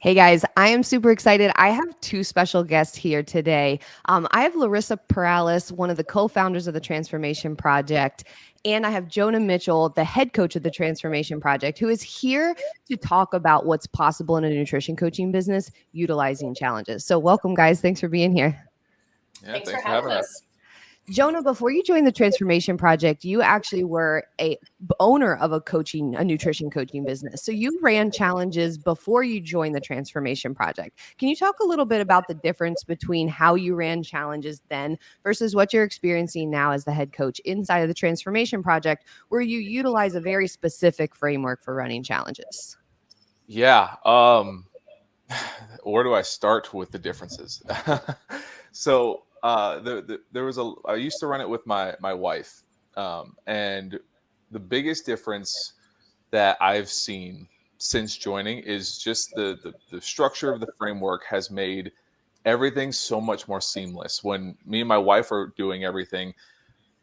Hey guys, I am super excited. I have two special guests here today. I have Larissa Perales, one of the co-founders of the Transformation Project, and I have Jonah Mitchel, the head coach of the Transformation Project, who is here to talk about what's possible in a nutrition coaching business utilizing challenges. So welcome guys. Thanks for being here. Yeah, thanks for having us. Jonah, before you joined the Transformation Project, you actually were a owner of a nutrition coaching business. So you ran challenges before you joined the Transformation Project. Can you talk a little bit about the difference between how you ran challenges then versus what you're experiencing now as the head coach inside of the Transformation Project, where you utilize a very specific framework for running challenges? Yeah. Where do I start with the differences? So there was I used to run it with my wife, and the biggest difference that I've seen since joining is just the structure of the framework has made everything so much more seamless. When me and my wife are doing everything,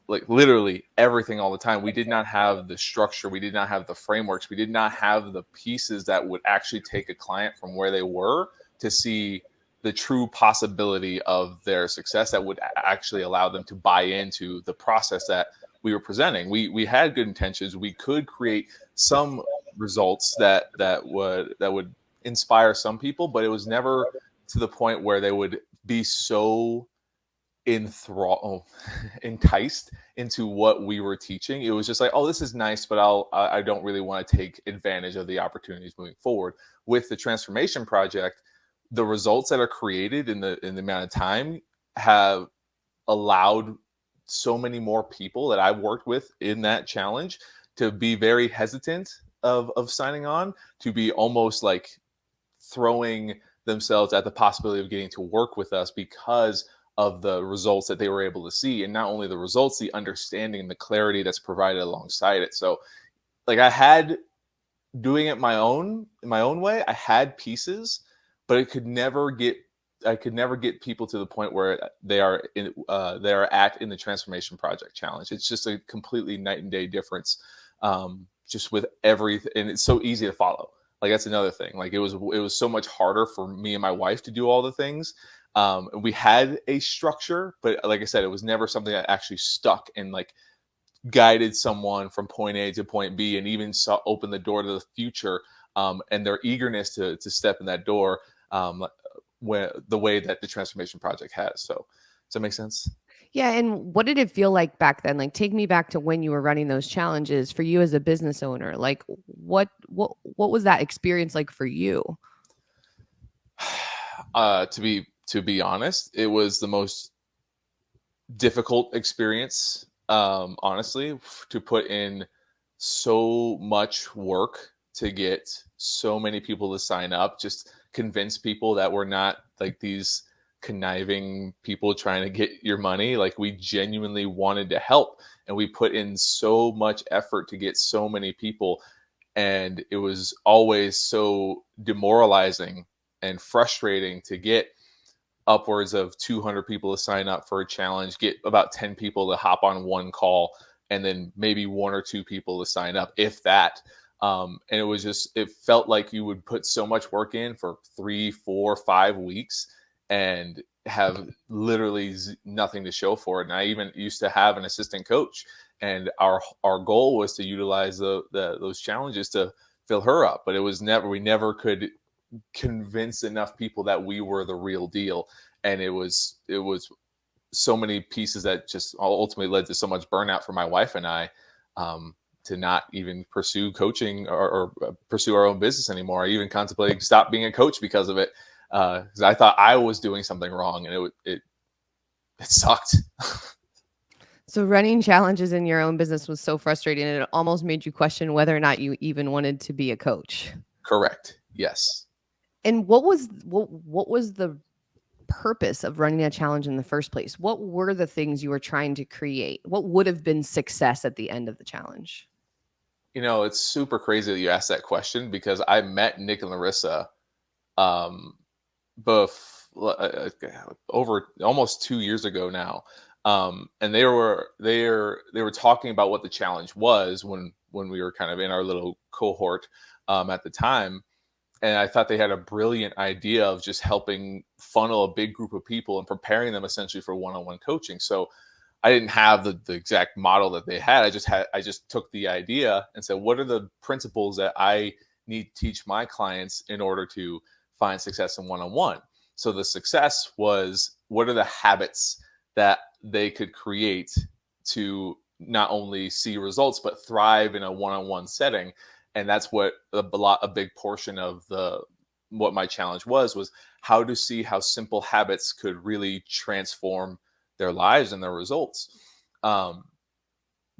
like literally everything all the time, we did not have the structure, we did not have the frameworks, we did not have the pieces that would actually take a client from where they were to see the true possibility of their success that would actually allow them to buy into the process that we were presenting. We had good intentions, we could create some results that would inspire some people, but it was never to the point where they would be so enticed into what we were teaching. It was just like, oh, this is nice, but I don't really want to take advantage of the opportunities moving forward. With the Transformation Project, the results that are created in the amount of time have allowed so many more people that I've worked with in that challenge to be very hesitant of signing on, to be almost like throwing themselves at the possibility of getting to work with us because of the results that they were able to see. And not only the results, the understanding, the clarity that's provided alongside it. So like I had doing it my own way, I had pieces, but I could never get people to the point where they are at in the Transformation Project challenge. It's just a completely night and day difference. Just with everything, and it's so easy to follow. Like that's another thing. Like it was so much harder for me and my wife to do all the things. We had a structure, but like I said, it was never something that actually stuck and like guided someone from point A to point B, and even saw open the door to the future, and their eagerness to step in that door, when the way that the Transformation Project has. So does that make sense? Yeah, and what did it feel like back then? Like take me back to when you were running those challenges for you as a business owner. Like what was that experience like for you? To be honest, it was the most difficult experience, honestly, to put in so much work to get so many people to sign up, just convince people that we're not like these conniving people trying to get your money. Like we genuinely wanted to help, and we put in so much effort to get so many people, and it was always so demoralizing and frustrating to get upwards of 200 people to sign up for a challenge, get about 10 people to hop on one call, and then maybe one or two people to sign up, if that. And it felt like you would put so much work in for 3, 4, 5 weeks and have literally nothing to show for it. And I even used to have an assistant coach, and our goal was to utilize those challenges to fill her up, but we never could convince enough people that we were the real deal. And it was so many pieces that just ultimately led to so much burnout for my wife and I, to not even pursue coaching or pursue our own business anymore. I even contemplated stop being a coach because of it, because I thought I was doing something wrong, and it sucked. So running challenges in your own business was so frustrating, and it almost made you question whether or not you even wanted to be a coach. Correct. Yes. And what was the purpose of running a challenge in the first place? What were the things you were trying to create? What would have been success at the end of the challenge? It's super crazy that you asked that question, because I met Nick and Larissa, um, over almost 2 years ago now, and they were talking about what the challenge was when we were kind of in our little cohort, at the time, And I thought they had a brilliant idea of just helping funnel a big group of people and preparing them essentially for one-on-one coaching. So I didn't have the exact model that they had. I just took the idea and said, what are the principles that I need to teach my clients in order to find success in one-on-one? So the success was, what are the habits that they could create to not only see results, but thrive in a one-on-one setting? And that's what a big portion of what my challenge was how to see how simple habits could really transform their lives and their results. But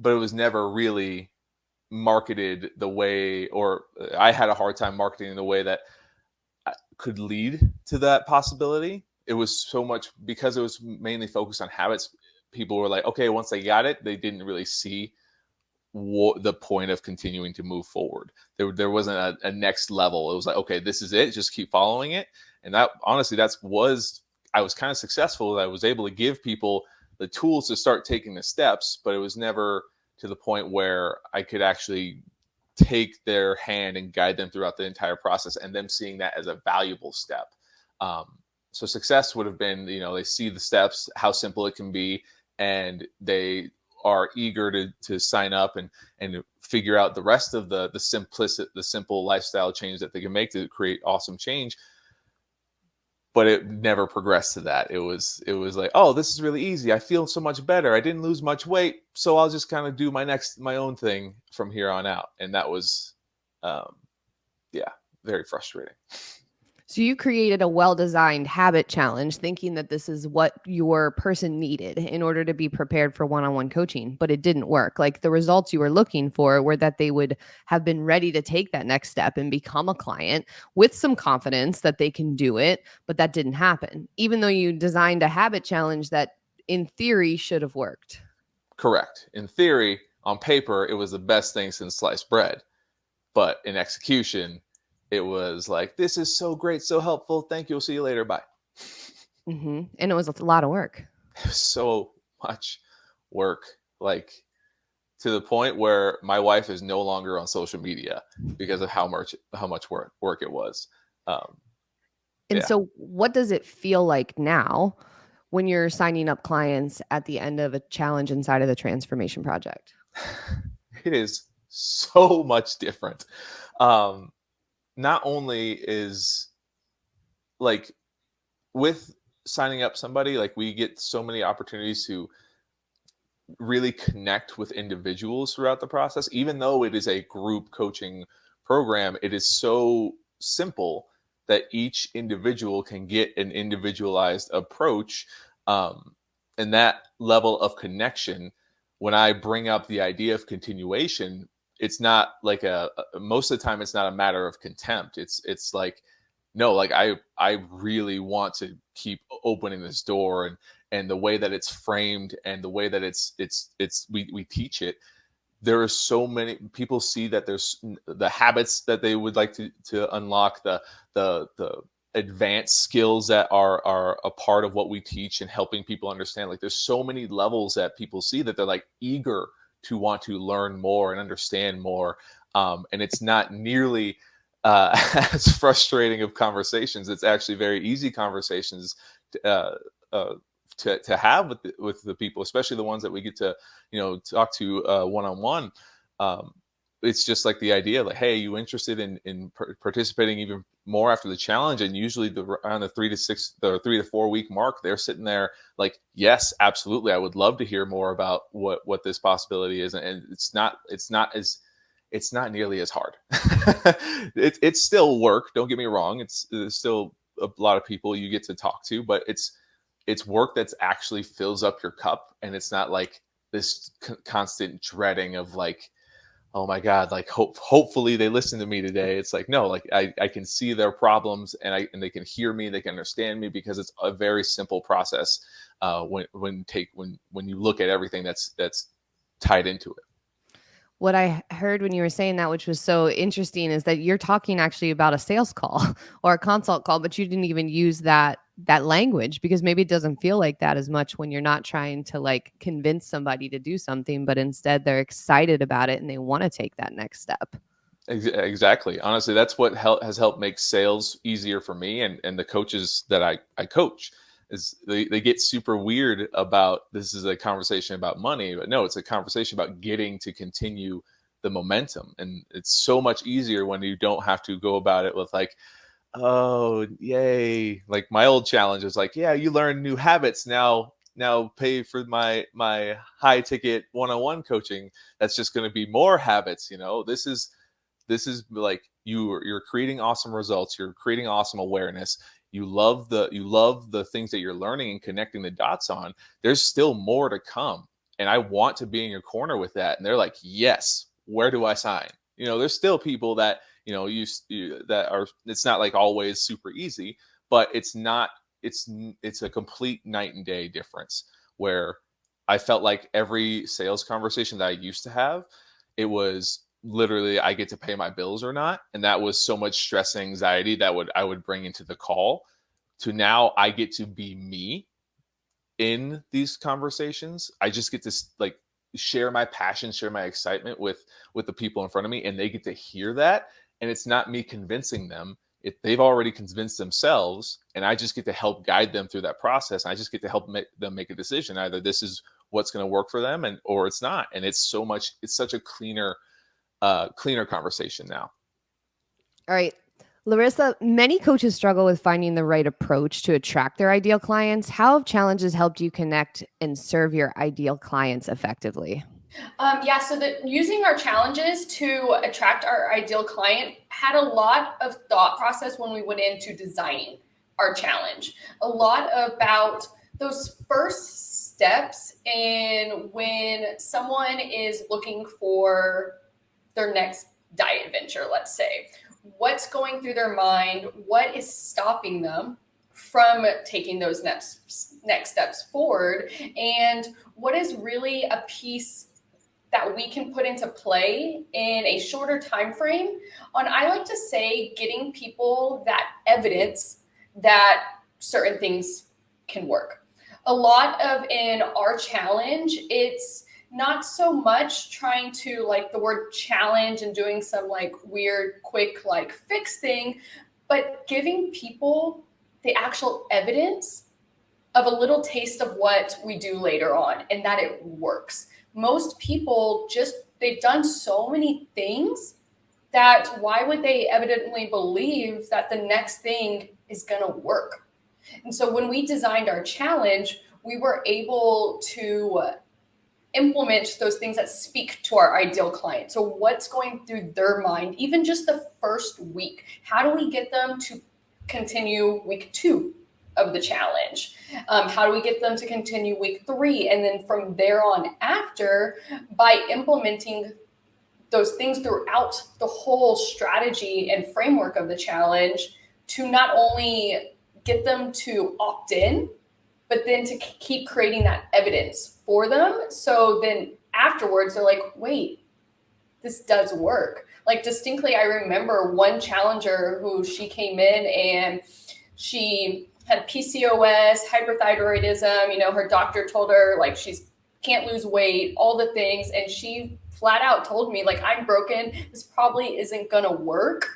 it was never really marketed the way, or I had a hard time marketing the way that could lead to that possibility. It was so much because it was mainly focused on habits. People were like, okay, once they got it, they didn't really see the point of continuing to move forward. There wasn't a next level. It was like, okay, this is it. Just keep following it. And that honestly, I was kind of successful. I was able to give people the tools to start taking the steps, but it was never to the point where I could actually take their hand and guide them throughout the entire process and them seeing that as a valuable step. So success would have been, they see the steps, how simple it can be, and they are eager to sign up and figure out the rest of the simple lifestyle change that they can make to create awesome change. But it never progressed to that. It was like, oh, this is really easy. I feel so much better. I didn't lose much weight, so I'll just kind of do my own thing from here on out. And that was, very frustrating. So you created a well-designed habit challenge thinking that this is what your person needed in order to be prepared for one-on-one coaching, but it didn't work. Like the results you were looking for were that they would have been ready to take that next step and become a client with some confidence that they can do it, but that didn't happen, even though you designed a habit challenge that in theory should have worked. Correct. In theory, on paper, it was the best thing since sliced bread, but in execution, it was like, this is so great, so helpful. Thank you. We'll see you later. Bye. Mm-hmm. And it was a lot of work. It was so much work, like to the point where my wife is no longer on social media because of how much work it was. So what does it feel like now when you're signing up clients at the end of a challenge inside of the transformation project? It is so much different. Not only is like with signing up somebody, like we get so many opportunities to really connect with individuals throughout the process. Even though it is a group coaching program, it is so simple that each individual can get an individualized approach. And that level of connection, when I bring up the idea of continuation, it's not like most of the time it's not a matter of contempt. It's like, no, like I really want to keep opening this door, and the way that it's framed and the way that we teach it. There are so many people see that there's the habits that they would like to unlock, the advanced skills that are a part of what we teach and helping people understand. Like there's so many levels that people see that they're like eager to want to learn more and understand more. And it's not nearly as frustrating of conversations. It's actually very easy conversations to have with the people, especially the ones that we get to, talk to one-on-one. It's just like the idea, like, hey, you interested in participating even more after the challenge? And usually around the 3 to 4 week mark, they're sitting there like, yes, absolutely, I would love to hear more about what this possibility is. And it's not nearly as hard. It's still work. Don't get me wrong. There's still a lot of people you get to talk to, but it's work that's actually fills up your cup. And it's not like this constant dreading of like, oh my God, like hopefully they listen to me today. It's like, no, like I can see their problems and they can hear me, they can understand me, because it's a very simple process when you look at everything that's tied into it. What I heard when you were saying that, which was so interesting, is that you're talking actually about a sales call or a consult call, but you didn't even use that language, because maybe it doesn't feel like that as much when you're not trying to like convince somebody to do something, but instead they're excited about it and they want to take that next step. Exactly. Honestly, that's what has helped make sales easier for me and the coaches that I coach is they get super weird about this is a conversation about money, but no, it's a conversation about getting to continue the momentum. And it's so much easier when you don't have to go about it with like, oh, yay. Like my old challenge was like, yeah, you learn new habits now pay for my high ticket one-on-one coaching. That's just going to be more habits, this is like you're creating awesome results, you're creating awesome awareness, you love the things that you're learning and connecting the dots on. There's still more to come, and I want to be in your corner with that. And they're like, yes, where do I sign? There's still people that that are, it's not like always super easy, but it's a complete night and day difference where I felt like every sales conversation that I used to have, it was literally I get to pay my bills or not. And that was so much stress and anxiety that I would bring into the call, to now I get to be me in these conversations. I just get to like share my passion, share my excitement with the people in front of me, and they get to hear that. And it's not me convincing them. They've already convinced themselves, and I just get to help guide them through that process. And I just get to help them make a decision. Either this is what's going to work for them, or it's not. And it's such a cleaner conversation now. All right. Larissa, many coaches struggle with finding the right approach to attract their ideal clients. How have challenges helped you connect and serve your ideal clients effectively? So using our challenges to attract our ideal client had a lot of thought process when we went into designing our challenge. A lot about those first steps in when someone is looking for their next diet venture, let's say. What's going through their mind? What is stopping them from taking those next steps forward? And what is really a piece that we can put into play in a shorter time frame on, I like to say, getting people that evidence that certain things can work. A lot of in our challenge, it's not so much trying to like the word challenge and doing some like weird, quick, like fix thing, but giving people the actual evidence of a little taste of what we do later on and that it works. Most people they've done so many things that why would they evidently believe that the next thing is going to work? And so when we designed our challenge, we were able to implement those things that speak to our ideal client. So what's going through their mind, even just the first week? How do we get them to continue week 2 of the challenge? How do we get them to continue week 3? And then from there on after, by implementing those things throughout the whole strategy and framework of the challenge, to not only get them to opt in, but then to keep creating that evidence for them. So then afterwards, they're like, wait, this does work. Like distinctly, I remember one challenger who she came in and she had PCOS, hyperthyroidism. Her doctor told her like she's can't lose weight, all the things. And she flat out told me like, I'm broken. This probably isn't going to work.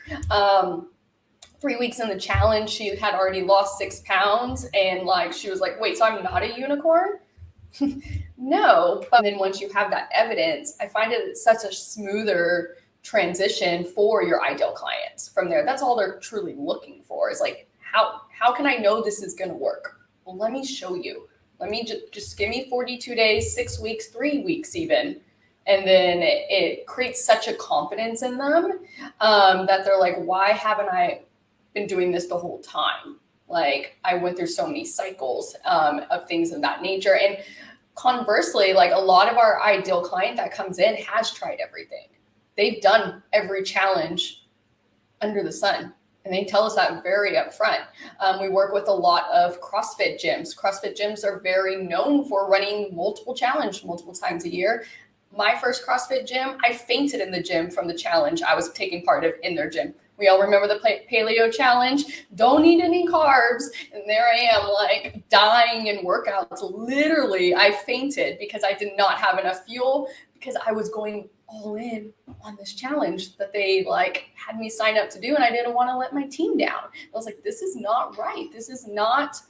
3 weeks in the challenge, she had already lost 6 pounds. And like, she was like, wait, so I'm not a unicorn? No. But then once you have that evidence, I find it such a smoother transition for your ideal clients from there. That's all they're truly looking for is like, how can I know this is going to work? Well, let me show you. Let me just give me 42 days, 6 weeks, 3 weeks even. And then it creates such a confidence in them that they're like, why haven't I been doing this the whole time? Like I went through so many cycles of things of that nature. And conversely, like a lot of our ideal client that comes in has tried everything. They've done every challenge under the sun. And they tell us that very upfront. We work with a lot of CrossFit gyms. CrossFit gyms are very known for running multiple challenges multiple times a year. My first CrossFit gym, I fainted in the gym from the challenge I was taking part of in their gym. We all remember the paleo challenge. Don't eat any carbs. And there I am like dying in workouts. Literally, I fainted because I did not have enough fuel because I was going all in on this challenge that they like had me sign up to do, and I didn't want to let my team down. I was like, this is not right. This is not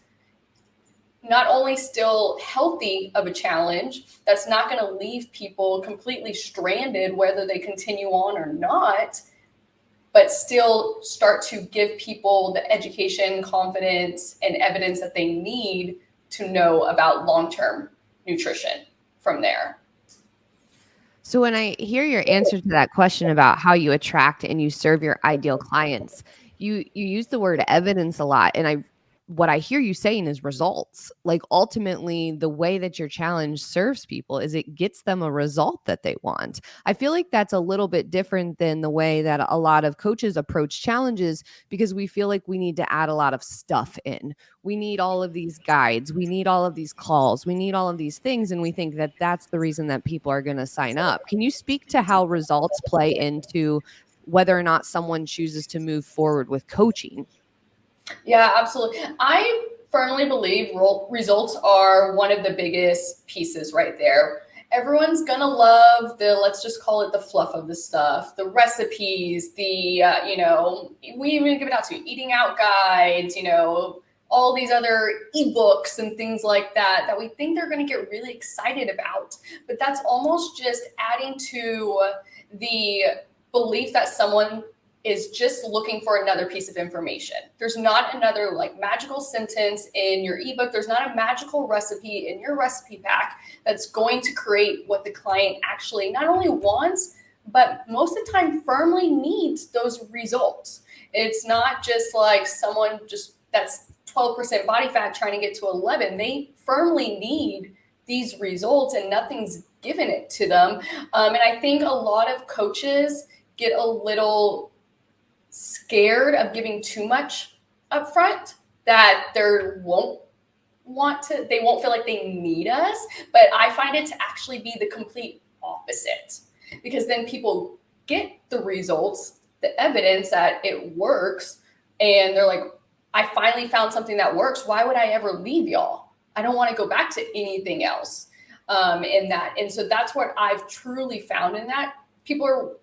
only still healthy of a challenge that's not going to leave people completely stranded whether they continue on or not, but still start to give people the education, confidence, and evidence that they need to know about long-term nutrition from there. So when I hear your answer to that question about how you attract and you serve your ideal clients, you use the word evidence a lot. And what I hear you saying is results. Like ultimately, the way that your challenge serves people is it gets them a result that they want. I feel like that's a little bit different than the way that a lot of coaches approach challenges, because we feel like we need to add a lot of stuff in. We need all of these guides. We need all of these calls. We need all of these things. And we think that that's the reason that people are going to sign up. Can you speak to how results play into whether or not someone chooses to move forward with coaching? Yeah, absolutely. I firmly believe results are one of the biggest pieces right there. Everyone's gonna love let's just call it the fluff of the stuff, the recipes, we even give it out to you, eating out guides, all these other ebooks and things like that we think they're going to get really excited about. But that's almost just adding to the belief that someone is just looking for another piece of information. There's not another like magical sentence in your ebook. There's not a magical recipe in your recipe pack that's going to create what the client actually not only wants, but most of the time firmly needs those results. It's not just like someone that's 12% body fat trying to get to 11. They firmly need these results and nothing's given it to them. And I think a lot of coaches get a little scared of giving too much upfront, that they won't feel like they need us. But I find it to actually be the complete opposite, because then people get the results, the evidence that it works, and they're like, I finally found something that works. Why would I ever leave y'all? I don't want to go back to anything else in that. And so that's what I've truly found in that. People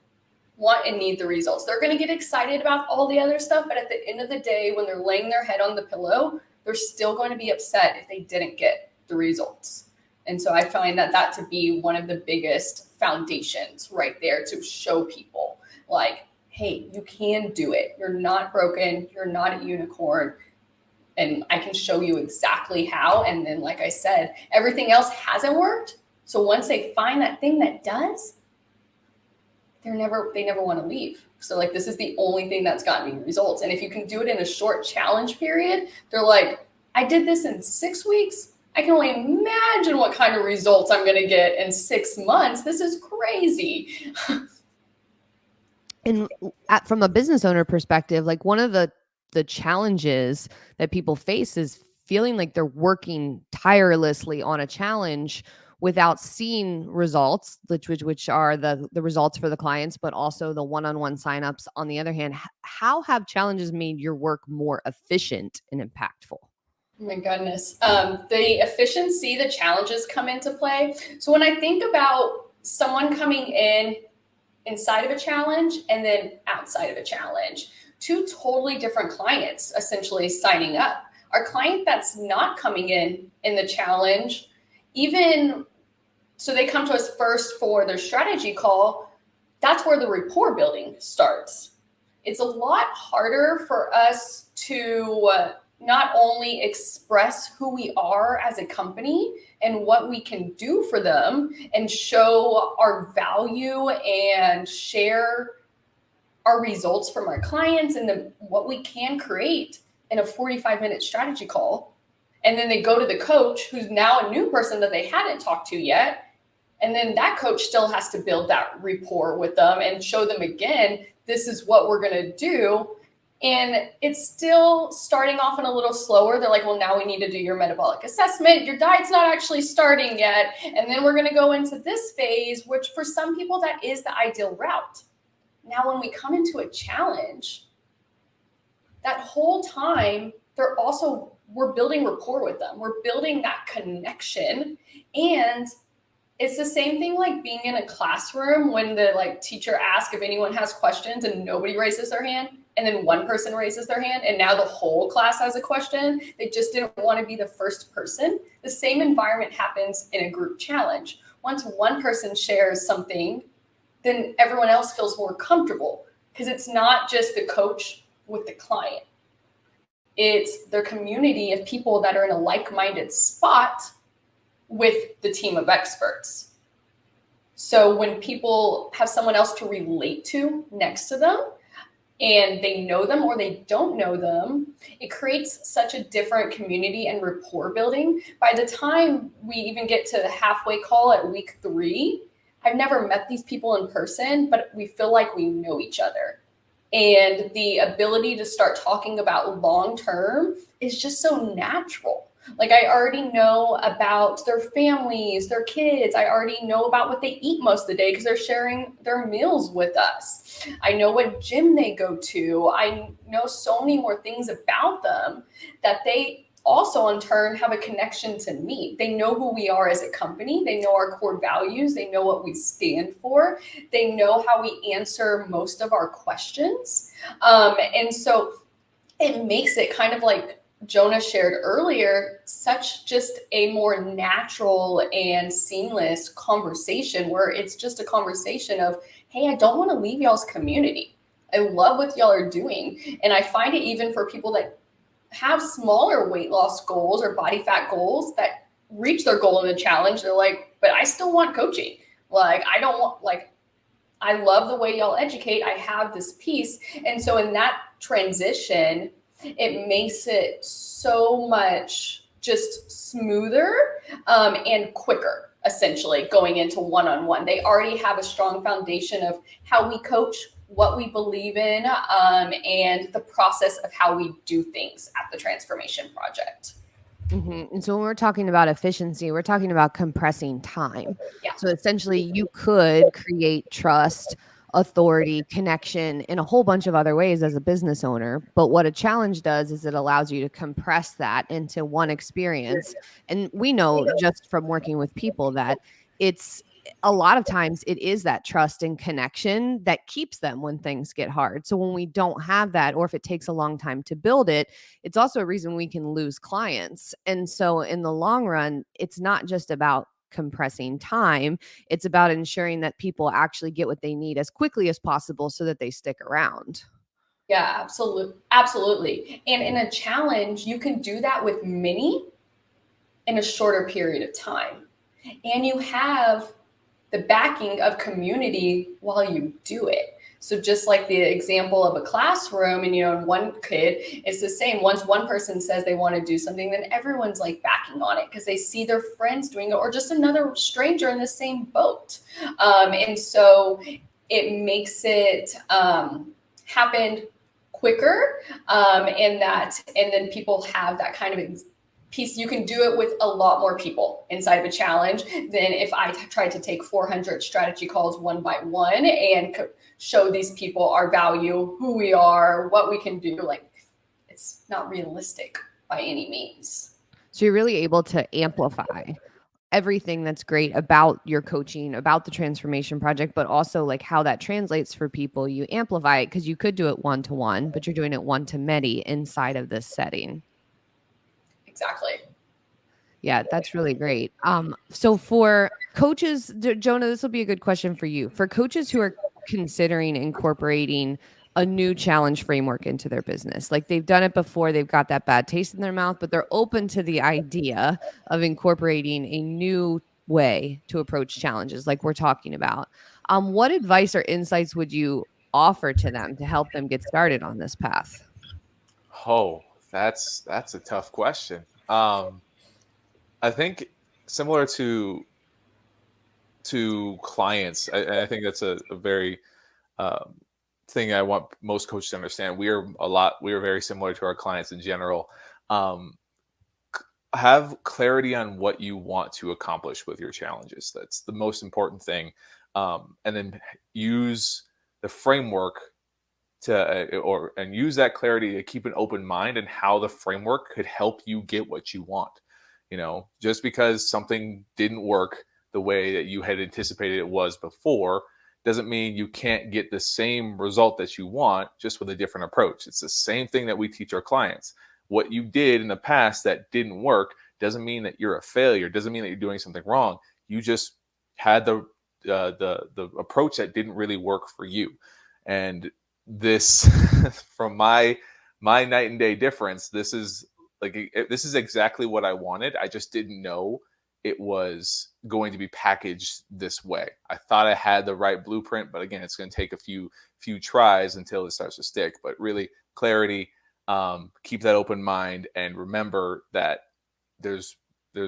want and need the results. They're going to get excited about all the other stuff, but at the end of the day, when they're laying their head on the pillow, they're still going to be upset if they didn't get the results. And so I find that to be one of the biggest foundations right there, to show people like, hey, you can do it. You're not broken. You're not a unicorn. And I can show you exactly how. And then, like I said, everything else hasn't worked. So once they find that thing that does, they never want to leave. So like, this is the only thing that's gotten me results. And if you can do it in a short challenge period, they're like, I did this in 6 weeks. I can only imagine what kind of results I'm going to get in 6 months. This is crazy. And from a business owner perspective, like one of the challenges that people face is feeling like they're working tirelessly on a challenge without seeing results, which are the results for the clients, but also the one-on-one signups. On the other hand, how have challenges made your work more efficient and impactful? Oh my goodness. The efficiency, the challenges come into play. So when I think about someone coming inside of a challenge and then outside of a challenge, two totally different clients essentially signing up. Our client that's not coming in the challenge, even so they come to us first for their strategy call, that's where the rapport building starts. It's a lot harder for us to not only express who we are as a company and what we can do for them and show our value and share our results from our clients and what we can create in a 45-minute strategy call. And then they go to the coach, who's now a new person that they hadn't talked to yet. And then that coach still has to build that rapport with them and show them again, this is what we're going to do. And it's still starting off in a little slower. They're like, well, now we need to do your metabolic assessment. Your diet's not actually starting yet. And then we're going to go into this phase, which for some people, that is the ideal route. Now, when we come into a challenge, that whole time, we're building rapport with them. We're building that connection. And It's the same thing like being in a classroom when the like teacher asks if anyone has questions and nobody raises their hand, and then one person raises their hand and now the whole class has a question. They just didn't want to be the first person. The same environment happens in a group challenge. Once one person shares something, then everyone else feels more comfortable because it's not just the coach with the client. It's their community of people that are in a like-minded spot with the team of experts. So when people have someone else to relate to next to them and they know them or they don't know them, it creates such a different community and rapport building. By the time we even get to the halfway call at week 3, I've never met these people in person, but we feel like we know each other. And the ability to start talking about long-term is just so natural. Like I already know about their families, their kids. I already know about what they eat most of the day because they're sharing their meals with us. I know what gym they go to. I know so many more things about them that they also in turn have a connection to me. They know who we are as a company. They know our core values. They know what we stand for. They know how we answer most of our questions. And so it makes it kind of like Jonah shared earlier, such just a more natural and seamless conversation where it's just a conversation of, hey, I don't want to leave y'all's community. I love what y'all are doing. And I find it even for people that have smaller weight loss goals or body fat goals that reach their goal in the challenge. They're like, but I still want coaching. Like, I don't want, like, I love the way y'all educate. I have this piece. And so in that transition, it makes it so much just smoother and quicker, essentially, going into one-on-one. They already have a strong foundation of how we coach, what we believe in, and the process of how we do things at the Transformation Project. Mm-hmm. And so when we're talking about efficiency, we're talking about compressing time. Yeah. So essentially you could create trust, authority, connection in a whole bunch of other ways as a business owner. But what a challenge does is it allows you to compress that into one experience. And we know just from working with people that it's a lot of times it is that trust and connection that keeps them when things get hard. So when we don't have that, or if it takes a long time to build it, it's also a reason we can lose clients. And so in the long run, it's not just about compressing time. It's about ensuring that people actually get what they need as quickly as possible so that they stick around. Yeah, absolutely. And in a challenge, you can do that with many in a shorter period of time. And you have the backing of community while you do it. So just like the example of a classroom and, in one kid, it's the same. Once one person says they want to do something, then everyone's like backing on it because they see their friends doing it or just another stranger in the same boat. And so it makes it happen quicker and then people have that kind of piece. You can do it with a lot more people inside of a challenge than if I tried to take 400 strategy calls one by one and show these people our value, who we are, what we can do. Like, it's not realistic by any means. So you're really able to amplify everything that's great about your coaching, about the transformation project, but also like how that translates for people. You amplify it because you could do it one-to-one, but you're doing it one-to-many inside of this setting. Exactly. Yeah, that's really great. So for coaches, Jonah, this will be a good question for you. For coaches who are considering incorporating a new challenge framework into their business, like they've done it before, they've got that bad taste in their mouth, but they're open to the idea of incorporating a new way to approach challenges like we're talking about. What advice or insights would you offer to them to help them get started on this path? Oh, that's a tough question. I think similar to clients, I think that's a very um, thing I want most coaches to understand. We are very similar to our clients in general. Um, have clarity on what you want to accomplish with your challenges. That's the most important thing. And then use the framework and use that clarity to keep an open mind and how the framework could help you get what you want. Just because something didn't work the way that you had anticipated it was before, doesn't mean you can't get the same result that you want, just with a different approach. It's the same thing that we teach our clients. What you did in the past that didn't work doesn't mean that you're a failure, doesn't mean that you're doing something wrong. You just had the approach that didn't really work for you. And this from my night and day difference, this is exactly what I wanted. I just didn't know it was going to be packaged this way. I thought I had the right blueprint, but again, it's going to take a few tries until it starts to stick. But really, clarity, keep that open mind, and remember that there's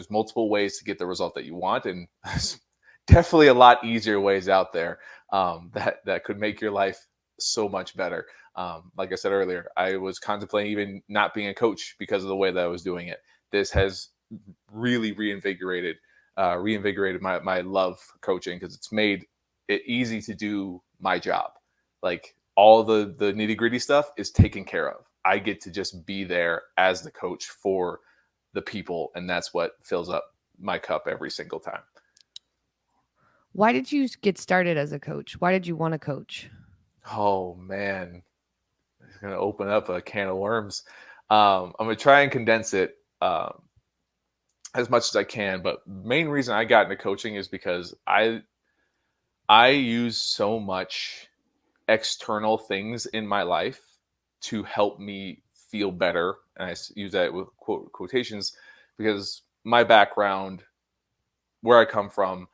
multiple ways to get the result that you want, and there's definitely a lot easier ways out there that could make your life so much better. Like I said earlier, I was contemplating even not being a coach because of the way that I was doing it. This has really reinvigorated my love for coaching, because it's made it easy to do my job. Like, all the nitty gritty stuff is taken care of. I get to just be there as the coach for the people, and that's what fills up my cup every single time. Why did you get started as a coach? Why did you want to coach? Oh man, it's gonna open up a can of worms. I'm gonna try and condense it as much as I can, but the main reason I got into coaching is because I use so much external things in my life to help me feel better, and I use that with quotations, because my background, where I come from,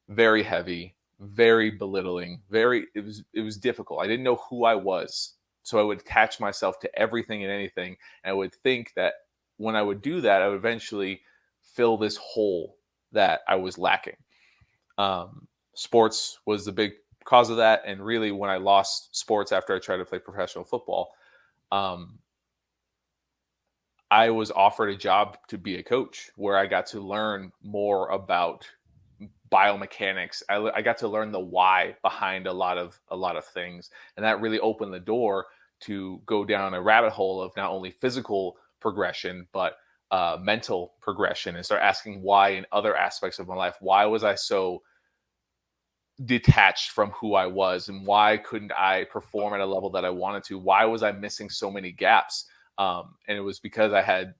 very heavy, very belittling, it was difficult. I didn't know who I was, so I would attach myself to everything and anything, and I would think that when I would do that, I would eventually fill this hole that I was lacking. Sports was the big cause of that, and really, when I lost sports after I tried to play professional football, I was offered a job to be a coach, where I got to learn more about biomechanics. I got to learn the why behind a lot of things, and that really opened the door to go down a rabbit hole of not only physical progression, but mental progression, and start asking why in other aspects of my life. Why was I so detached from who I was, and why couldn't I perform at a level that I wanted to? Why was I missing so many gaps? And it was because I had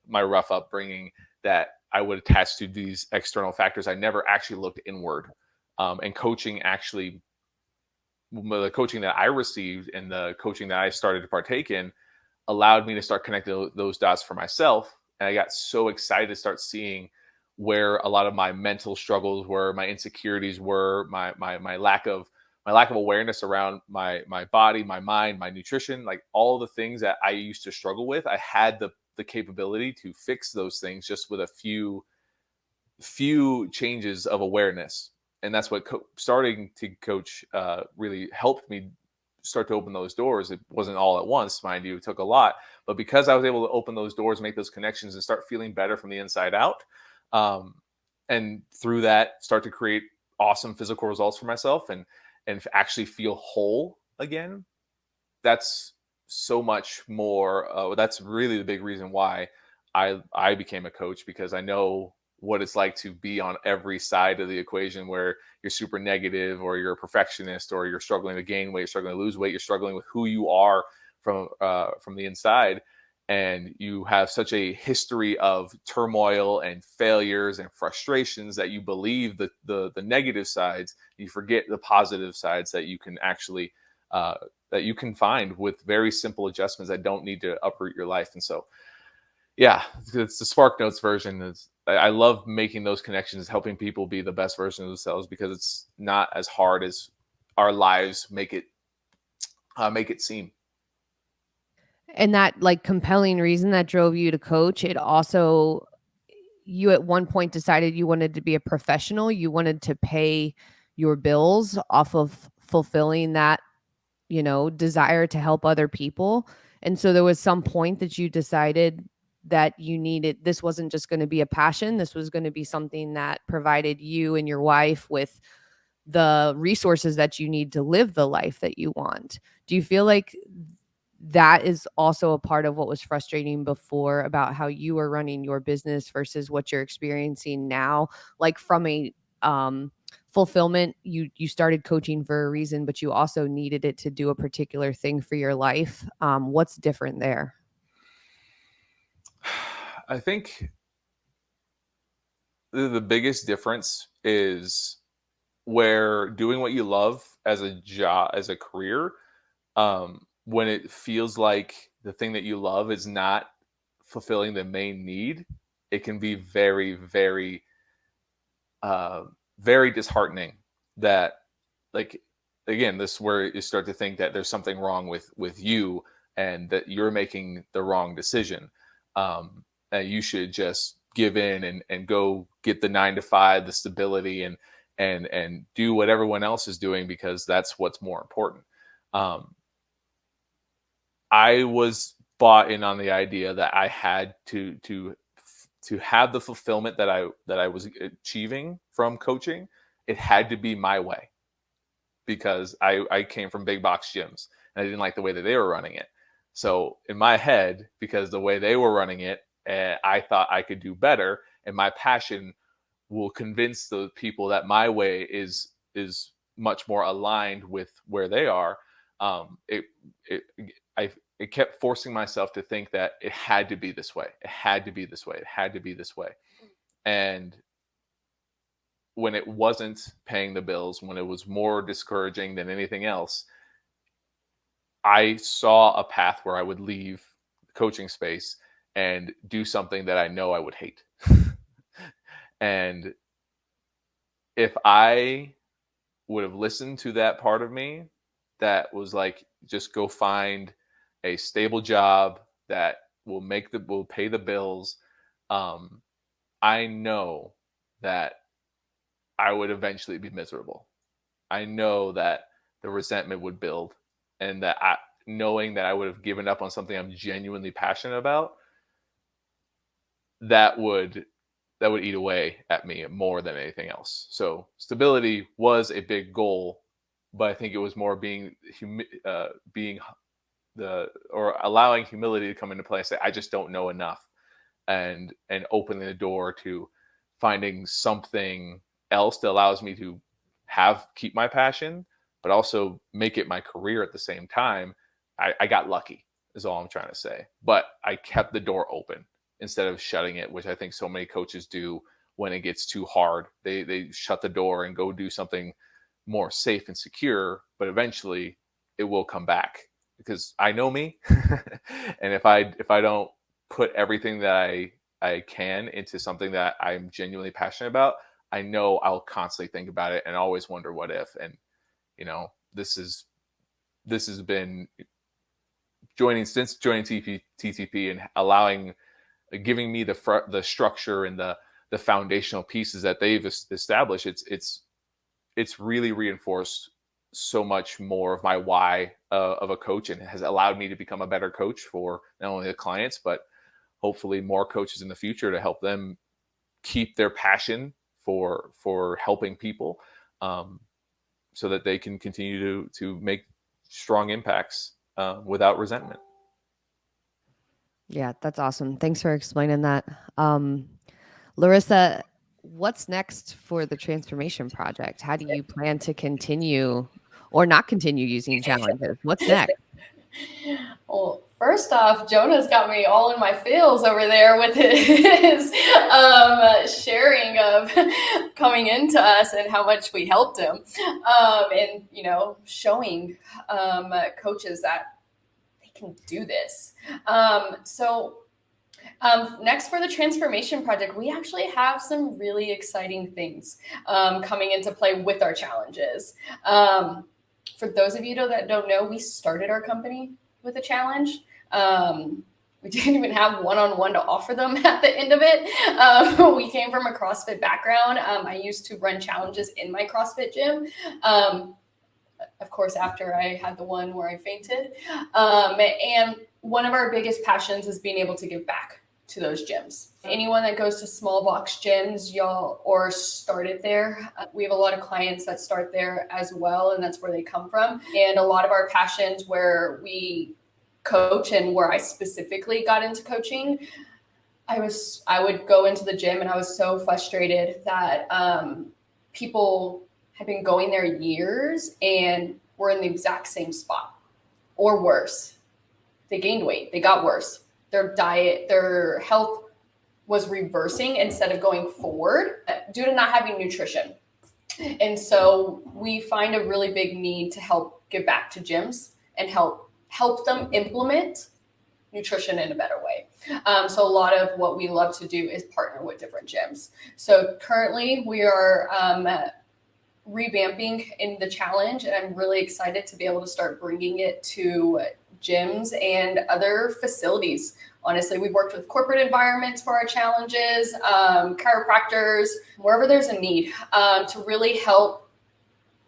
my rough upbringing that I would attach to these external factors. I never actually looked inward. And coaching, actually, the coaching that I received and the coaching that I started to partake in, allowed me to start connecting those dots for myself. And I got so excited to start seeing where a lot of my mental struggles were, my insecurities were, my lack of awareness around my body, my mind, my nutrition, like all the things that I used to struggle with. I had the capability to fix those things just with a few changes of awareness. And that's what starting to coach really helped me start to open those doors. It wasn't all at once, mind you, it took a lot, but because I was able to open those doors, make those connections, and start feeling better from the inside out, and through that start to create awesome physical results for myself, and actually feel whole again. That's so much more. That's really the big reason why I became a coach, because I know what it's like to be on every side of the equation, where you're super negative, or you're a perfectionist, or you're struggling to gain weight, you're struggling to lose weight, you're struggling with who you are from the inside. And you have such a history of turmoil and failures and frustrations that you believe the negative sides, you forget the positive sides that you can actually that you can find with very simple adjustments that don't need to uproot your life. And so, yeah, it's the Spark Notes version. I love making those connections, helping people be the best version of themselves, because it's not as hard as our lives make it seem. And that like compelling reason that drove you to coach, it also, you at one point decided you wanted to be a professional. You wanted to pay your bills off of fulfilling that, desire to help other people. And so there was some point that you decided that this wasn't just going to be a passion. This was going to be something that provided you and your wife with the resources that you need to live the life that you want. Do you feel like that is also a part of what was frustrating before about how you were running your business versus what you're experiencing now, like from a fulfillment. You started coaching for a reason, but you also needed it to do a particular thing for your life. What's different there? I think the biggest difference is where doing what you love as a job, as a career, when it feels like the thing that you love is not fulfilling the main need, it can be very, very, very disheartening. That, like, again, this is where you start to think that there's something wrong with you, and that you're making the wrong decision. And you should just give in and go get the 9 to 5, the stability, and do what everyone else is doing, because that's what's more important. I was bought in on the idea that I had to have the fulfillment that I was achieving from coaching. It had to be my way, because I came from big box gyms and I didn't like the way that they were running it. So in my head, because the way they were running it, I thought I could do better, and my passion will convince the people that my way is much more aligned with where they are. It kept forcing myself to think that it had to be this way. It had to be this way. It had to be this way. And when it wasn't paying the bills, when it was more discouraging than anything else, I saw a path where I would leave the coaching space and do something that I know I would hate. And if I would have listened to that part of me that was like, just go find a stable job that will pay the bills, I know that I would eventually be miserable. I know that the resentment would build, and that knowing that I would have given up on something I'm genuinely passionate about, that would eat away at me more than anything else. So stability was a big goal, but I think it was more allowing humility to come into play and say, I just don't know enough, and opening the door to finding something else that allows me to keep my passion, but also make it my career at the same time. I got lucky, is all I'm trying to say. But I kept the door open instead of shutting it, which I think so many coaches do when it gets too hard. They shut the door and go do something more safe and secure, but eventually it will come back, because I know me. And if I don't put everything that I can into something that I'm genuinely passionate about, I know I'll constantly think about it and always wonder what if. And this has been since joining TTP and giving me the structure and the foundational pieces that they've established. It's really reinforced so much more of my why of a coach, and has allowed me to become a better coach for not only the clients, but hopefully more coaches in the future, to help them keep their passion for helping people, so that they can continue to make strong impacts without resentment. Yeah, that's awesome. Thanks for explaining that. Larissa, what's next for the transformation project? How do you plan to continue or not continue using challenges? What's next? Well, first off, Jonah's got me all in my feels over there with his sharing of coming into us and how much we helped him, and showing coaches that they can do this. Next for the transformation project, we actually have some really exciting things coming into play with our challenges. For those of you that don't know, we started our company with a challenge. We didn't even have one-on-one to offer them at the end of it. We came from a CrossFit background. I used to run challenges in my CrossFit gym. Of course, after I had the one where I fainted. And one of our biggest passions is being able to give back to those gyms. Anyone that goes to small box gyms, or started there, we have a lot of clients that start there as well, and that's where they come from. And a lot of our passions where we coach, and where I specifically got into coaching, I would go into the gym and I was so frustrated that people had been going there years and were in the exact same spot or worse. They gained weight, they got worse. Their diet, their health was reversing instead of going forward due to not having nutrition. And so we find a really big need to help give back to gyms and help them implement nutrition in a better way. So a lot of what we love to do is partner with different gyms. So currently we are revamping in the challenge, and I'm really excited to be able to start bringing it to gyms and other facilities. Honestly, we've worked with corporate environments for our challenges, chiropractors, wherever there's a need, to really help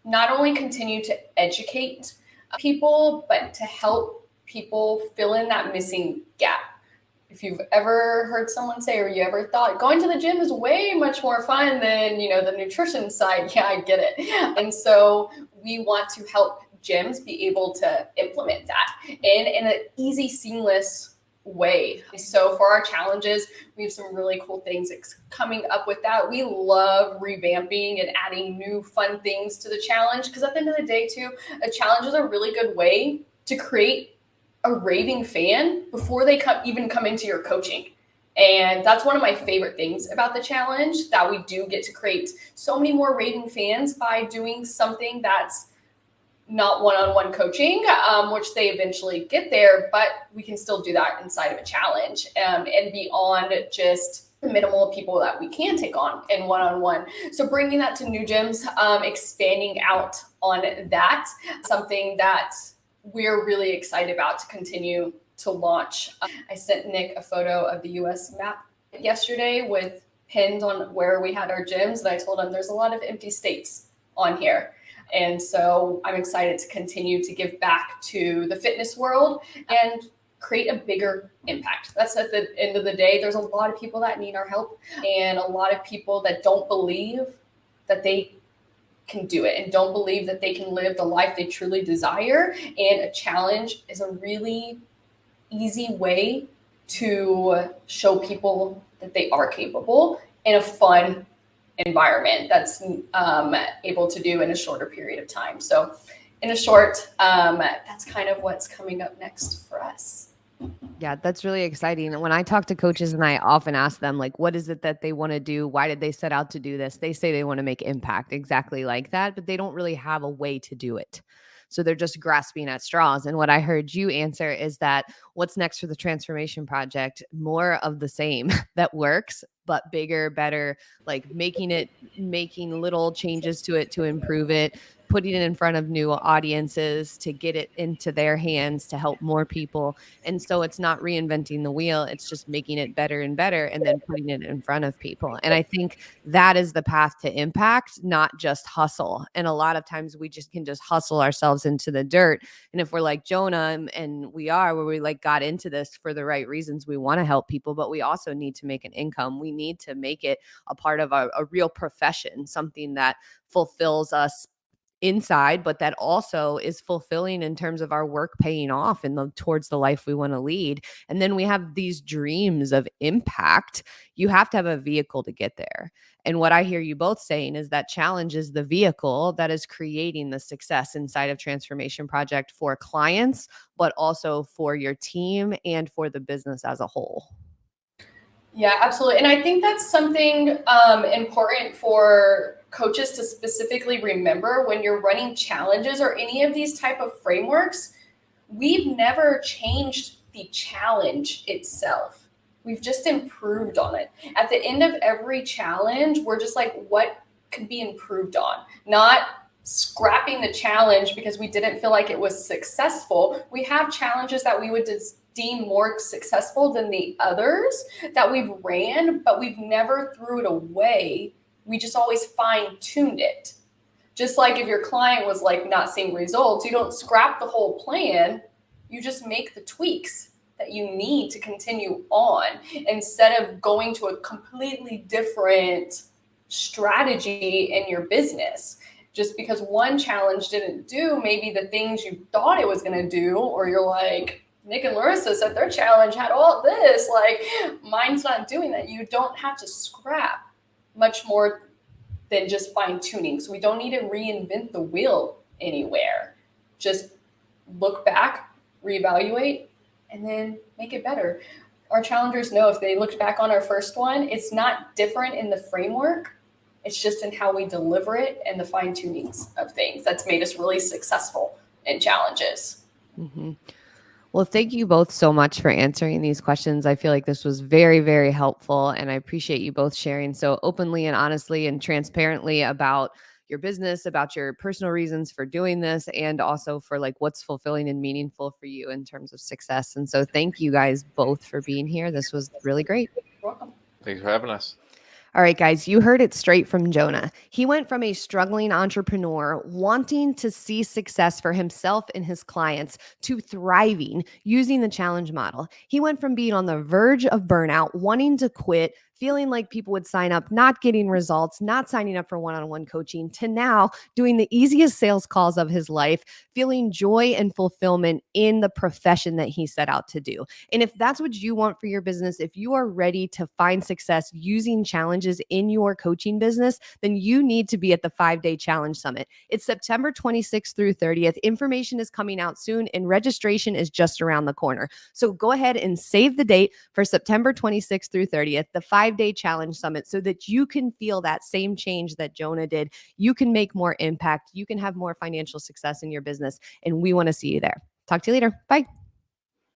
not only continue to educate people, but to help people fill in that missing gap. If you've ever heard someone say, or you ever thought going to the gym is way much more fun than, the nutrition side, yeah, I get it. And so we want to help gyms be able to implement that in an easy, seamless way. So for our challenges, we have some really cool things coming up with that. We love revamping and adding new fun things to the challenge, because at the end of the day too, a challenge is a really good way to create a raving fan before they even come into your coaching. And that's one of my favorite things about the challenge, that we do get to create so many more raving fans by doing something that's not one-on-one coaching, which they eventually get there, but we can still do that inside of a challenge, and beyond just the minimal people that we can take on in one-on-one. So bringing that to new gyms, expanding out on that, something that we're really excited about to continue to launch. I sent Nick a photo of the US map yesterday with pins on where we had our gyms, and I told him there's a lot of empty states on here. And so I'm excited to continue to give back to the fitness world and create a bigger impact. That's at the end of the day, there's a lot of people that need our help, and a lot of people that don't believe that they can do it and don't believe that they can live the life they truly desire. And a challenge is a really easy way to show people that they are capable in a fun environment that's able to do in a shorter period of time. So in a short, that's kind of what's coming up next for us. Yeah, that's really exciting. And when I talk to coaches and I often ask them, like, what is it that they want to do? Why did they set out to do this? They say they want to make impact, exactly like that, but they don't really have a way to do it. So they're just grasping at straws. And what I heard you answer is that what's next for the transformation project? More of the same that works, but bigger, better, like making little changes to it to improve it, putting it in front of new audiences to get it into their hands to help more people. And so it's not reinventing the wheel. It's just making it better and better and then putting it in front of people. And I think that is the path to impact, not just hustle. And a lot of times we can just hustle ourselves into the dirt. And if we're like Jonah, and we are, where we got into this for the right reasons, we want to help people, but we also need to make an income. We need to make it a part of a real profession, something that fulfills us inside, but that also is fulfilling in terms of our work paying off and towards the life we want to lead. And then we have these dreams of impact. You have to have a vehicle to get there. And what I hear you both saying is that challenge is the vehicle that is creating the success inside of Transformation Project for clients, but also for your team and for the business as a whole. Yeah, absolutely. And I think that's something important for coaches to specifically remember when you're running challenges or any of these type of frameworks. We've never changed the challenge itself. We've just improved on it. At the end of every challenge, we're just like, what could be improved on? Not scrapping the challenge because we didn't feel like it was successful. We have challenges that we would deem more successful than the others that we've ran, but we've never threw it away. We just always fine-tuned it. Just like if your client was like not seeing results, you don't scrap the whole plan. You just make the tweaks that you need to continue on instead of going to a completely different strategy in your business. Just because one challenge didn't do maybe the things you thought it was going to do, or you're like, Nick and Larissa said their challenge had all this, like mine's not doing that. You don't have to scrap much more than just fine tuning. So we don't need to reinvent the wheel anywhere. Just look back, reevaluate, and then make it better. Our challengers know if they looked back on our first one, it's not different in the framework. It's just in how we deliver it and the fine tunings of things that's made us really successful in challenges. Mm-hmm. Well, thank you both so much for answering these questions. I feel like this was very, very helpful, and I appreciate you both sharing so openly and honestly and transparently about your business, about your personal reasons for doing this, and also for like what's fulfilling and meaningful for you in terms of success. And so thank you guys both for being here. This was really great. You're welcome. Thanks for having us. All right, guys, you heard it straight from Jonah. He went from a struggling entrepreneur wanting to see success for himself and his clients to thriving using the challenge model. He went from being on the verge of burnout, wanting to quit, feeling like people would sign up, not getting results, not signing up for one-on-one coaching, to now doing the easiest sales calls of his life, feeling joy and fulfillment in the profession that he set out to do. And if that's what you want for your business, if you are ready to find success using challenges in your coaching business, then you need to be at the 5-day challenge summit. It's September 26th through 30th. Information is coming out soon and registration is just around the corner. So go ahead and save the date for September 26th through 30th, the 5-day challenge summit, so that you can feel that same change that Jonah did. You can make more impact. You can have more financial success in your business. And we want to see you there. Talk to you later. Bye.